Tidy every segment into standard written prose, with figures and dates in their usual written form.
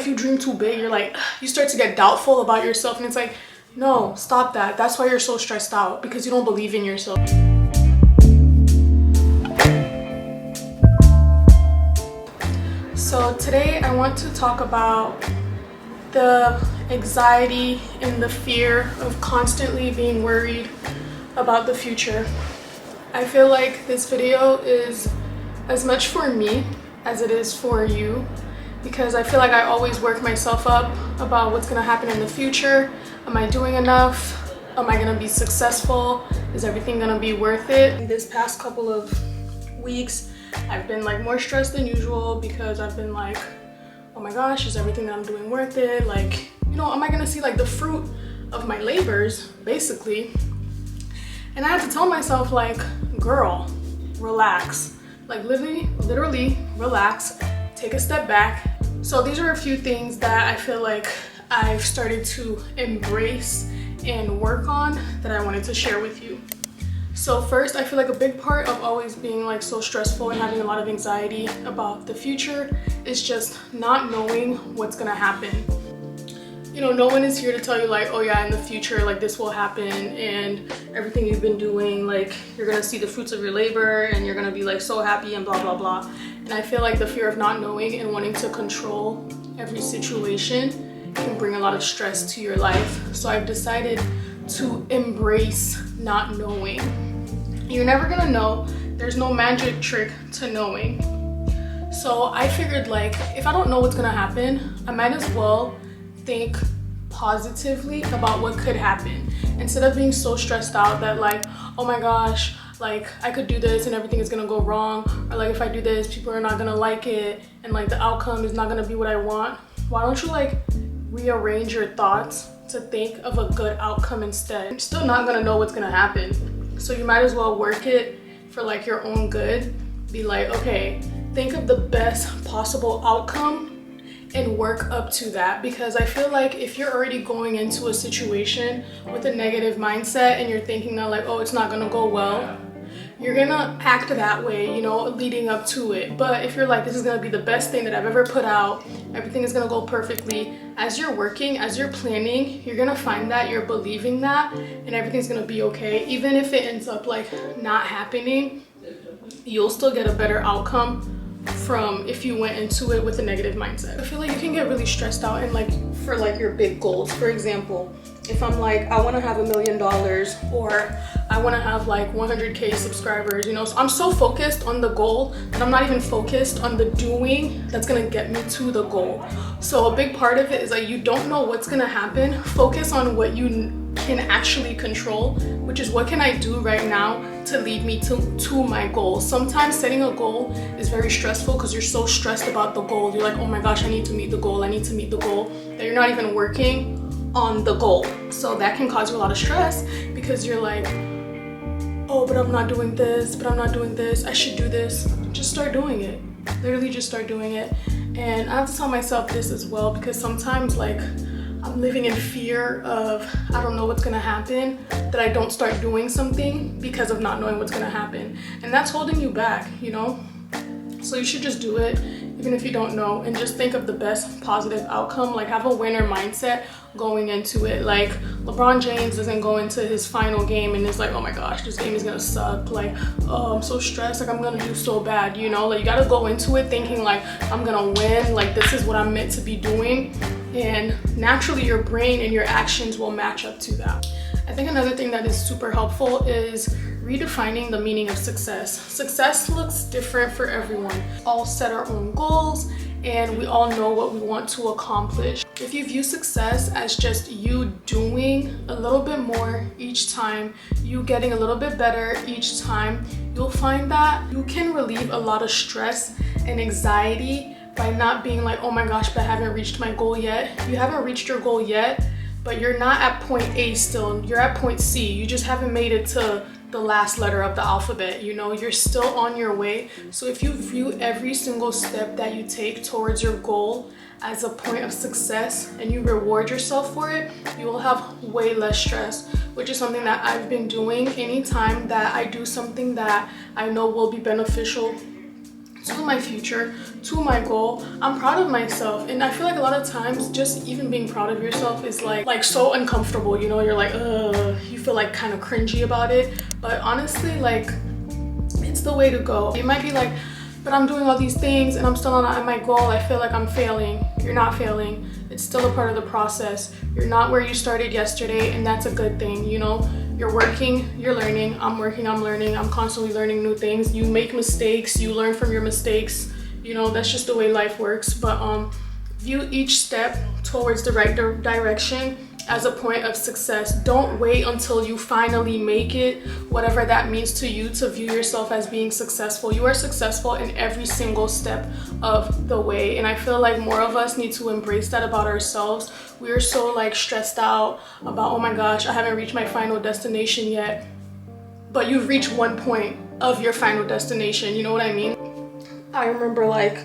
you dream too big, you're like, you start to get doubtful about yourself, and it's like, no, stop that. That's why you're so stressed out, because you don't believe in yourself. So today I want to talk about the anxiety and the fear of constantly being worried about the future. I feel like this video is as much for me as it is for you, because I feel like I always work myself up about what's gonna happen in the future. Am I doing enough? Am I gonna be successful? Is everything gonna be worth it? This past couple of weeks, I've been like more stressed than usual because I've been like, oh my gosh, is everything that I'm doing worth it? Like, you know, am I gonna see like the fruit of my labors, basically? And I had to tell myself, like, girl, relax. Like literally relax, take a step back. So these are a few things that I feel like I've started to embrace and work on that I wanted to share with you. So first, I feel like a big part of always being like so stressful and having a lot of anxiety about the future is just not knowing what's gonna happen. You know, no one is here to tell you like, oh yeah, in the future, like this will happen and everything you've been doing, like you're gonna see the fruits of your labor and you're gonna be like so happy and blah, blah, blah. And I feel like the fear of not knowing and wanting to control every situation can bring a lot of stress to your life. So I've decided to embrace not knowing. You're never gonna know. There's no magic trick to knowing. So I figured, like, if I don't know what's gonna happen, I might as well think positively about what could happen, instead of being so stressed out that like, oh my gosh, like I could do this and everything is gonna go wrong, or like if I do this, people are not gonna like it and like the outcome is not gonna be what I want. Why don't you like rearrange your thoughts to think of a good outcome instead? You're still not gonna know what's gonna happen, so you might as well work it for like your own good. Be like, okay, think of the best possible outcome and work up to that, because I feel like if you're already going into a situation with a negative mindset and you're thinking that like, oh, it's not gonna go well, you're gonna act that way, you know, leading up to it. But if you're like, this is gonna be the best thing that I've ever put out, everything is gonna go perfectly, as you're working, as you're planning, you're gonna find that you're believing that and everything's gonna be okay. Even if it ends up like not happening, you'll still get a better outcome from if you went into it with a negative mindset. I feel like you can get really stressed out and like for like your big goals. For example, if I'm like, I want to have $1 million, or I want to have like 100K subscribers, you know, so I'm so focused on the goal that I'm not even focused on the doing that's gonna get me to the goal. So a big part of it is like, you don't know what's gonna happen. Focus on what you can actually control, which is what can I do right now to lead me to my goal. Sometimes setting a goal is very stressful because you're so stressed about the goal. You're like, oh my gosh, I need to meet the goal, I need to meet the goal, that you're not even working on the goal. So that can cause you a lot of stress because you're like, oh, but I'm not doing this, but I'm not doing this, I should do this. Just start doing it. Literally just start doing it. And I have to tell myself this as well, because sometimes like I'm living in fear of, I don't know what's gonna happen, that I don't start doing something because of not knowing what's gonna happen. And that's holding you back, you know? So you should just do it, even if you don't know, and just think of the best positive outcome. Like have a winner mindset going into it. Like LeBron James doesn't go into his final game and it's like, oh my gosh, this game is gonna suck. Like, oh, I'm so stressed, like I'm gonna do so bad, you know? Like you gotta go into it thinking like, I'm gonna win, like this is what I'm meant to be doing. And naturally your brain and your actions will match up to that. I think another thing that is super helpful is redefining the meaning of success. Success looks different for everyone. We all set our own goals and we all know what we want to accomplish. If you view success as just you doing a little bit more each time, you getting a little bit better each time, you'll find that you can relieve a lot of stress and anxiety by not being like, oh my gosh, but I haven't reached my goal yet. You haven't reached your goal yet, but you're not at point A still, you're at point C. You just haven't made it to the last letter of the alphabet, you know, you're still on your way. So if you view every single step that you take towards your goal as a point of success and you reward yourself for it, you will have way less stress, which is something that I've been doing anytime that I do something that I know will be beneficial to my future, to my goal. I'm proud of myself, and I feel like a lot of times just even being proud of yourself is like so uncomfortable, you know. You're like, you feel like kind of cringy about it, but honestly, like, it's the way to go. You might be like, but I'm doing all these things and I'm still not at my goal. I feel like I'm failing. You're not failing. It's still a part of the process. You're not where you started yesterday, and that's a good thing, you know. You're working, you're learning. I'm working, I'm learning. I'm constantly learning new things. You make mistakes, you learn from your mistakes. You know, that's just the way life works. But view each step towards the right direction as a point of success. Don't wait until you finally make it, whatever that means to you, to view yourself as being successful. You are successful in every single step of the way, and I feel like more of us need to embrace that about ourselves. We are so like stressed out about, oh my gosh, I haven't reached my final destination yet, but you've reached one point of your final destination. You know what I mean? I remember like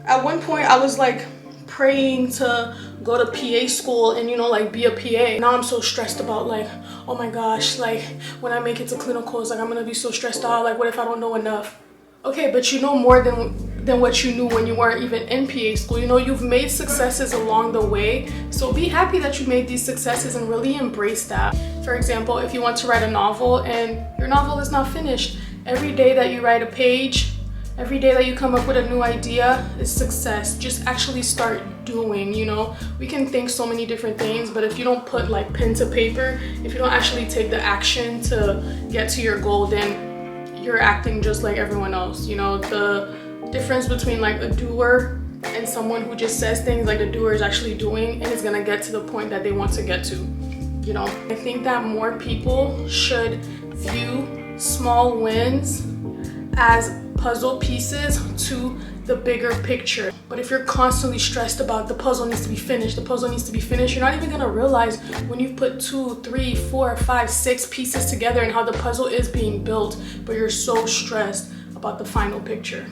at one point I was like praying to go to PA school and, you know, like be a PA. Now I'm so stressed about like, oh my gosh, like when I make it to clinicals, like I'm gonna be so stressed out. Like, what if I don't know enough? Okay, but you know more than what you knew when you weren't even in PA school. You know, you've made successes along the way, so be happy that you made these successes and really embrace that. For example, if you want to write a novel and your novel is not finished, every day that you write a page, every day that you come up with a new idea is success. Just actually start doing, you know. We can think so many different things, but if you don't put like pen to paper, if you don't actually take the action to get to your goal, then you're acting just like everyone else. You know, the difference between like a doer and someone who just says things, like the doer is actually doing and is gonna get to the point that they want to get to, you know. I think that more people should view small wins as puzzle pieces to the bigger picture. But if you're constantly stressed about the puzzle needs to be finished, the puzzle needs to be finished, you're not even gonna realize when you've put 2, 3, 4, 5, 6 pieces together and how the puzzle is being built, but you're so stressed about the final picture.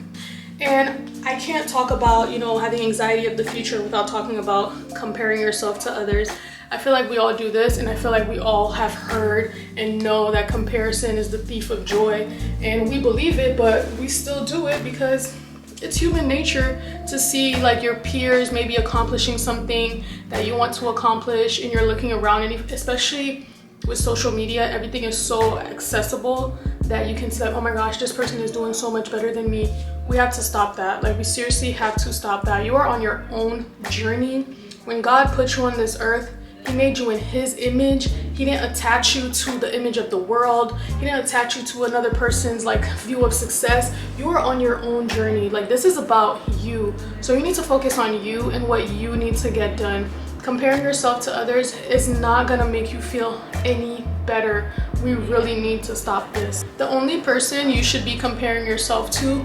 And I can't talk about, you know, having anxiety of the future without talking about comparing yourself to others. I feel like we all do this, and I feel like we all have heard and know that comparison is the thief of joy, and we believe it, but we still do it because it's human nature to see like your peers maybe accomplishing something that you want to accomplish, and you're looking around, and especially with social media, everything is so accessible that you can say, oh my gosh, this person is doing so much better than me. We have to stop that. Like, we seriously have to stop that. You are on your own journey. When God put you on this earth, He made you in His image. He didn't attach you to the image of the world. He didn't attach you to another person's like view of success. You are on your own journey. Like, this is about you. So you need to focus on you and what you need to get done. Comparing yourself to others is not gonna make you feel any better. We really need to stop this. The only person you should be comparing yourself to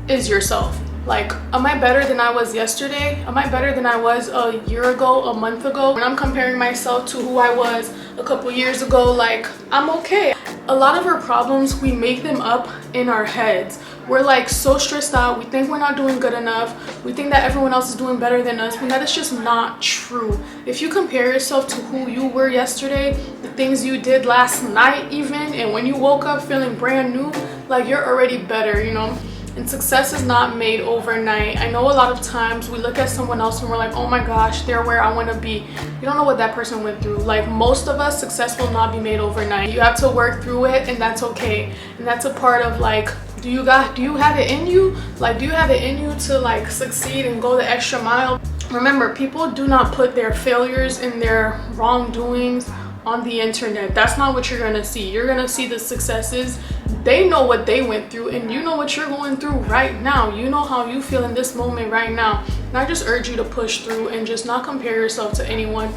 is yourself. Like, am I better than I was yesterday? Am I better than I was a year ago, a month ago? When I'm comparing myself to who I was a couple years ago, like, I'm okay. A lot of our problems, we make them up in our heads. We're like so stressed out. We think we're not doing good enough. We think that everyone else is doing better than us, when that is just not true. If you compare yourself to who you were yesterday, the things you did last night even, and when you woke up feeling brand new, like, you're already better, you know? And success is not made overnight. I know a lot of times we look at someone else and we're like, oh my gosh, they're where I want to be. You don't know what that person went through. Like, most of us, success will not be made overnight. You have to work through it, and that's okay. And that's a part of like, do you have it in you? Like, do you have it in you to like succeed and go the extra mile? Remember, people do not put their failures and their wrongdoings on the internet. That's not what you're gonna see. You're gonna see the successes. They know what they went through, and you know what you're going through right now. You know how you feel in this moment right now. And I just urge you to push through and just not compare yourself to anyone.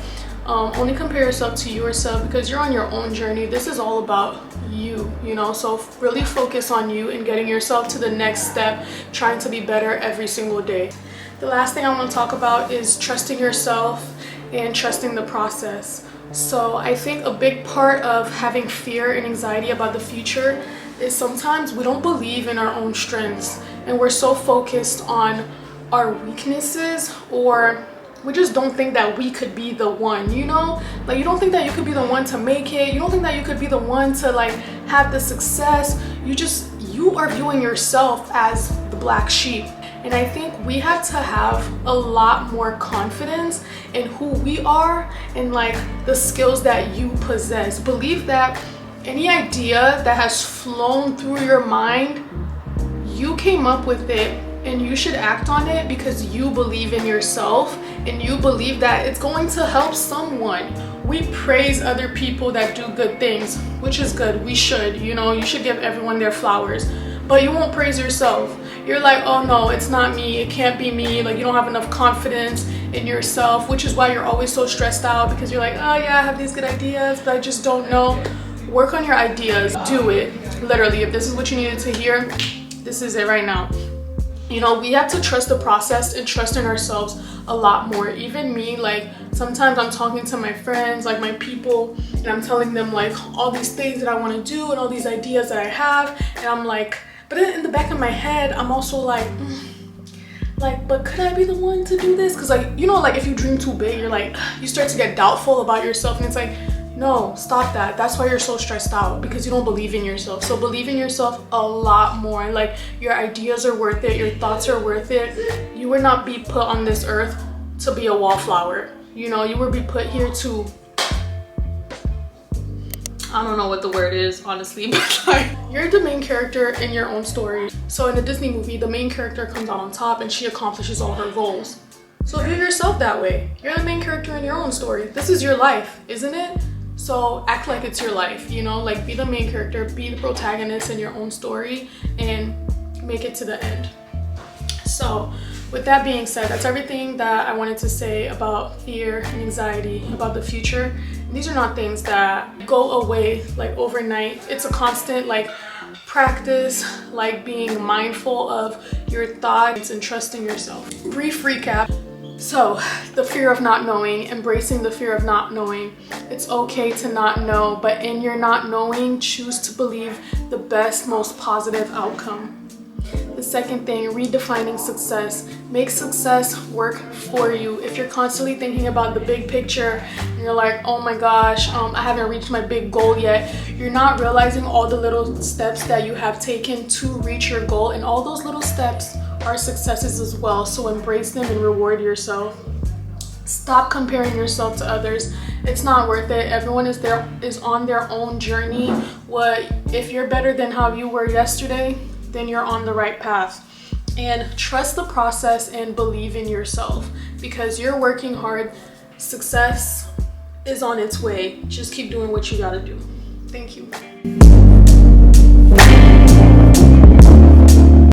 Only compare yourself to yourself, because you're on your own journey. This is all about you, you know. So really focus on you and getting yourself to the next step, trying to be better every single day. The last thing I want to talk about is trusting yourself and trusting the process. So I think a big part of having fear and anxiety about the future is sometimes we don't believe in our own strengths, and we're so focused on our weaknesses, or we just don't think that we could be the one, you know? Like, you don't think that you could be the one to make it. You don't think that you could be the one to like have the success. You are viewing yourself as the black sheep. And I think we have to have a lot more confidence in who we are and like the skills that you possess. Believe that any idea that has flown through your mind, you came up with it, and you should act on it because you believe in yourself and you believe that it's going to help someone. We praise other people that do good things, which is good. We should, you know, you should give everyone their flowers, but you won't praise yourself. You're like, oh no, it's not me, it can't be me. Like, you don't have enough confidence in yourself, which is why you're always so stressed out, because you're like, oh yeah, I have these good ideas, but I just don't know. Work on your ideas, do it. Literally, if this is what you needed to hear, this is it right now. You know, we have to trust the process and trust in ourselves a lot more. Even me, like sometimes I'm talking to my friends, like my people, and I'm telling them like all these things that I want to do and all these ideas that I have, and I'm like, but in the back of my head, I'm also like, but could I be the one to do this? Because like, you know, like if you dream too big, you're like, you start to get doubtful about yourself, and it's like, no, stop that. That's why you're so stressed out, because you don't believe in yourself. So believe in yourself a lot more. Like, your ideas are worth it. Your thoughts are worth it. You would not be put on this earth to be a wallflower. You know, you would be put here to, I don't know what the word is, honestly, but like, you're the main character in your own story. So in a Disney movie, the main character comes out on top and she accomplishes all her goals. So view yourself that way. You're the main character in your own story. This is your life, isn't it? So act like it's your life, you know, like be the main character, be the protagonist in your own story, and make it to the end. So with that being said, that's everything that I wanted to say about fear and anxiety about the future. And these are not things that go away like overnight. It's a constant like practice, like being mindful of your thoughts and trusting yourself. Brief recap. So the fear of not knowing, embracing the fear of not knowing. It's okay to not know, but in your not knowing, choose to believe the best, most positive outcome. The second thing, redefining success. Make success work for you. If you're constantly thinking about the big picture and you're like, oh my gosh, I haven't reached my big goal yet, you're not realizing all the little steps that you have taken to reach your goal, and all those little steps are successes as well. So embrace them and reward yourself. Stop comparing yourself to others. It's not worth it. Everyone is on their own journey. If you're better than how you were yesterday, then you're on the right path. And trust the process and believe in yourself, because you're working hard. Success is on its way. Just keep doing what you gotta do. Thank you.